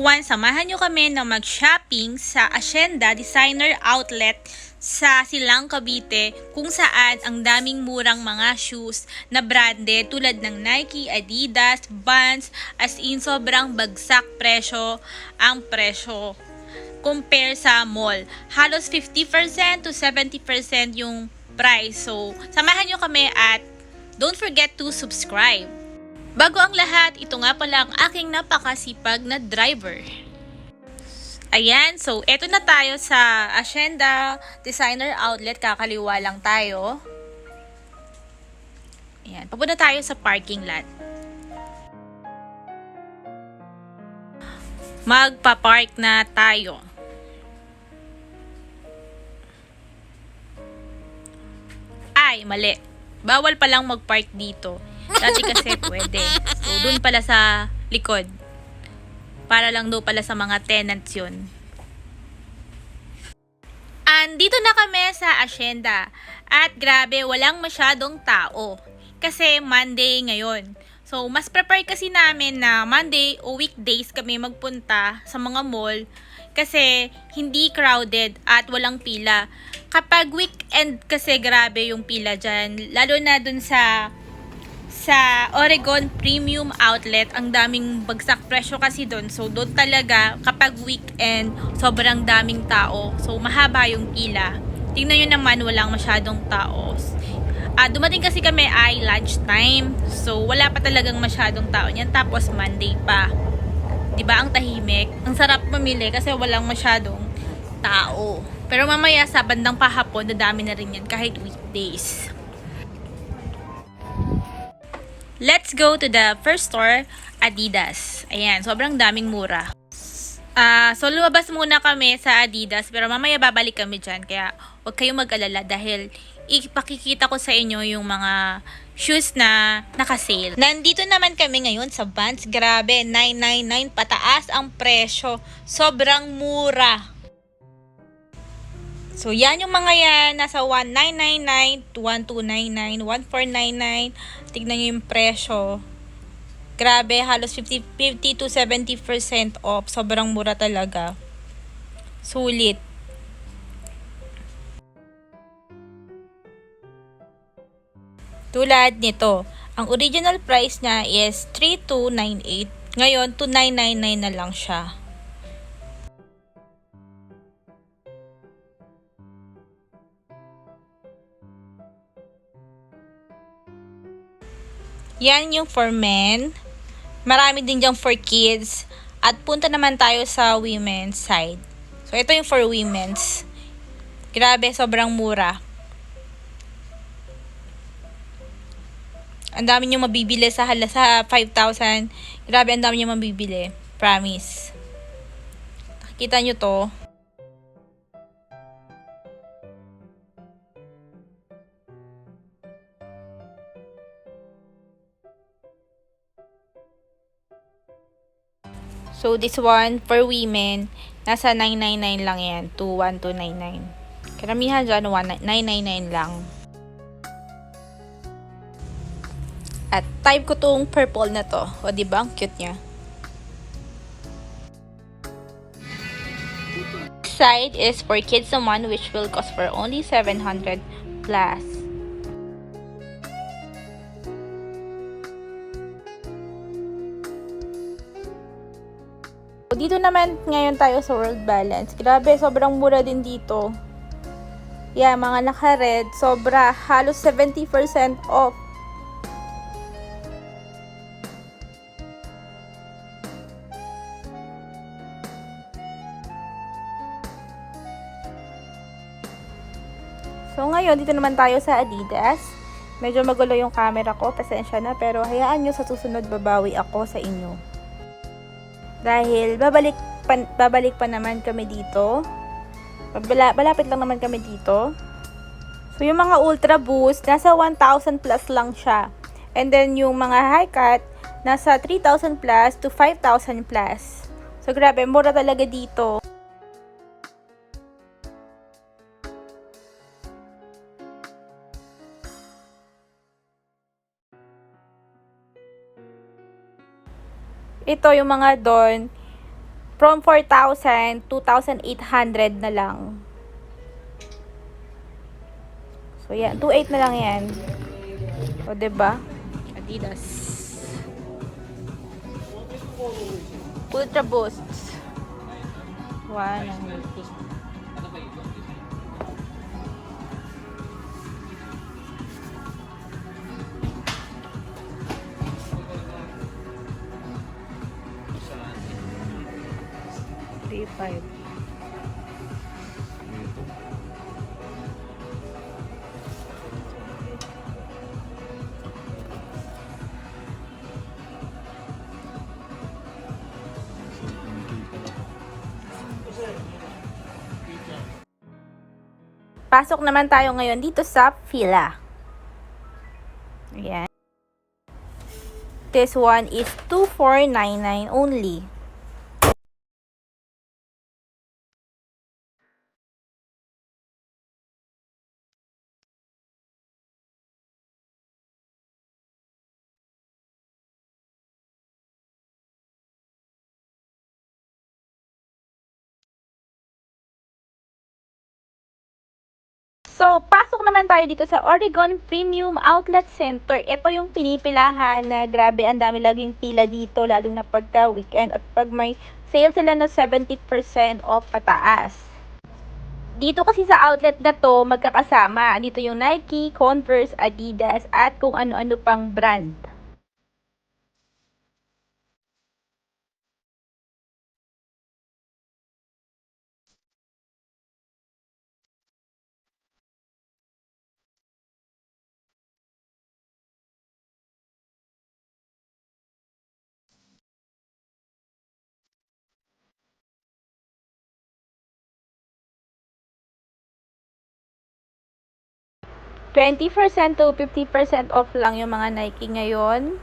Samahan nyo kami na mag-shopping sa Hacienda Designer Outlet sa Silang Cavite, kung saan ang daming murang mga shoes na branded tulad ng Nike, Adidas, Vans, as in sobrang bagsak ang presyo compare sa mall. Halos 50% to 70% yung price. So, samahan nyo kami at don't forget to subscribe. Bago ang lahat, ito nga pala ang aking napakasipag na driver. Ayan, so eto na tayo sa Hacienda Designer Outlet, kakaliwa lang tayo. Ayan, papunta tayo sa parking lot. Magpa-park na tayo. Ay, mali. Bawal palang mag-park dito. Dati kasi pwede. So, dun pala sa likod. Para lang daw pala sa mga tenants yun. Andito na kami sa Hacienda. At grabe, walang masyadong tao. Kasi Monday ngayon. So, mas prefer kasi namin na Monday o weekdays kami magpunta sa mga mall. Kasi hindi crowded at walang pila. Kapag weekend kasi grabe yung pila dyan. Lalo na dun sa Oregon Premium Outlet, ang daming bagsak presyo kasi doon. So, doon talaga, kapag weekend, sobrang daming tao. So, mahaba yung pila. Tingnan nyo naman, walang masyadong tao. Dumating kasi kami ay lunchtime. So, wala pa talagang masyadong tao niyan. Tapos, Monday pa. 'Di ba ang tahimik? Ang sarap mamili kasi walang masyadong tao. Pero mamaya sa bandang pahapon, dadami na rin yan kahit weekdays. Let's go to the first store, Adidas. Ayan, sobrang daming mura. So lumabas muna kami sa Adidas, pero mamaya babalik kami dyan. Kaya huwag kayong mag-alala dahil ipakikita ko sa inyo yung mga shoes na naka-sale. Nandito naman kami ngayon sa Vans. Grabe, $999 pataas ang presyo. Sobrang mura. So, yan yung mga yan. Nasa $1,999 to $1,299, $1,499. Tignan nyo yung presyo. Grabe, halos 50 to 70% off. Sobrang mura talaga. Sulit. Tulad nito. Ang original price niya is $3,298. Ngayon, $2,999 na lang siya. Yan yung for men. Marami din dyan for kids. At punta naman tayo sa women's side. So, ito yung for women's. Grabe, sobrang mura. Ang dami nyo mabibili sa 5,000. Grabe, ang dami nyo mabibili. Promise. Nakikita nyo to. So, this one, for women, nasa $999 lang yan, to $1,299. Karamihan dyan, $999 lang. At type ko tong purple na to. O, diba? Ang cute niya. This side is for kids naman, which will cost for only $700 plus. Dito naman ngayon tayo sa World Balance. Grabe, sobrang mura din dito. Yeah, mga naka-red, sobra, halos 70% off. So ngayon, dito naman tayo sa Adidas. Medyo magulo yung camera ko, pasensya na, pero hayaan nyo, sa susunod babawi ako sa inyo. Dahil babalik pa naman kami dito. Malapit lang naman kami dito. So, yung mga Ultra Boost, nasa 1,000 plus lang siya. And then, yung mga high cut, nasa 3,000 plus to 5,000 plus. So, grabe, mura talaga dito. Ito, yung mga doon, From 4,000, 2,800 na lang. So, yan. 2,800 na lang yan. O, diba? Adidas. Ultra Boost. Wow. 3,500. Pasok naman tayo ngayon dito sa Fila. Ayan. This one is 2,499 only. So, pasok naman tayo dito sa Oregon Premium Outlet Center. Ito yung pinipilahan na grabe, ang dami laging pila dito, lalo na pagka weekend at pag may sale sila na 70% off pataas. Dito kasi sa outlet na to, magkakasama. Dito yung Nike, Converse, Adidas, at kung ano-ano pang brand. %20 to 50% off lang yung mga Nike ngayon.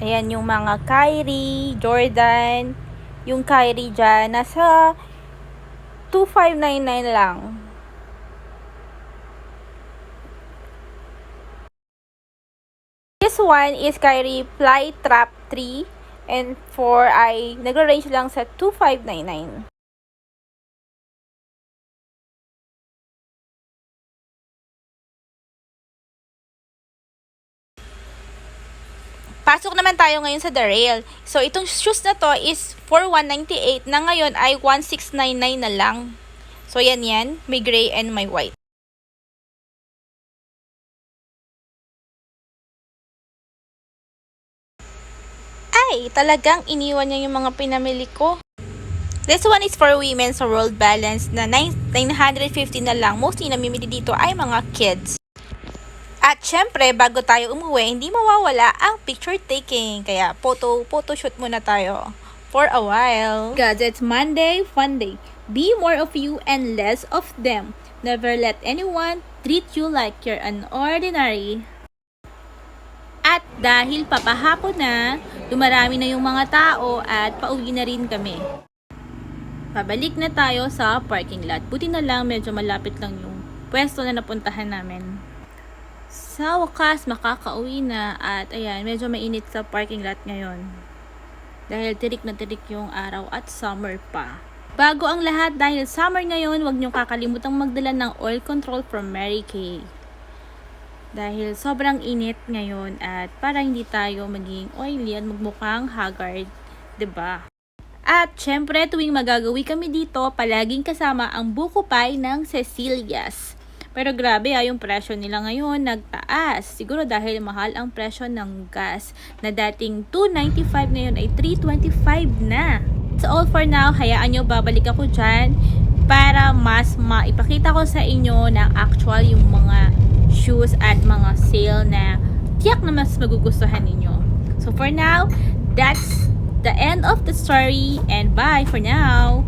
Ayan yung mga Kyrie, Jordan. Yung Kyrie dyan, nasa 2,599 lang. This one is Kyrie Fly Trap 3 and 4 ay nagre-range lang sa 2,599. Pasok naman tayo ngayon sa The Rail. So, itong shoes na to is for 198 na ngayon ay 1,699 na lang. So, yan. May gray and may white. Ay, talagang iniwan niya yung mga pinamili ko. This one is for women sa World Balance na 950 na lang. Mostly namimili dito ay mga kids. At syempre, bago tayo umuwi, hindi mawawala ang picture taking. Kaya photoshoot muna tayo for a while. Gadgets Monday, Fun Day. Be more of you and less of them. Never let anyone treat you like you're an ordinary. At dahil papahapon na, dumarami na yung mga tao at pauwi na rin kami. Pabalik na tayo sa parking lot. Buti na lang medyo malapit lang yung pwesto na napuntahan namin. Sa wakas, makakauwi na at ayan, medyo mainit sa parking lot ngayon. Dahil tirik na tirik yung araw at summer pa. Bago ang lahat, dahil summer ngayon, huwag niyong kakalimutang magdala ng oil control from Mary Kay. Dahil sobrang init ngayon at para hindi tayo maging oily at magmukhang haggard, 'di ba? At syempre, tuwing magagawi kami dito, palaging kasama ang buko pie ng Cecilia's. Pero grabe yung presyo nila ngayon nagtaas. Siguro dahil mahal ang presyo ng gas na dating $2.95 ngayon ay $3.25 na. So all for now, hayaan nyo babalik ako dyan para mas maipakita ko sa inyo na actual yung mga shoes at mga sale na tiyak na mas magugustuhan ninyo. So for now, that's the end of the story and bye for now.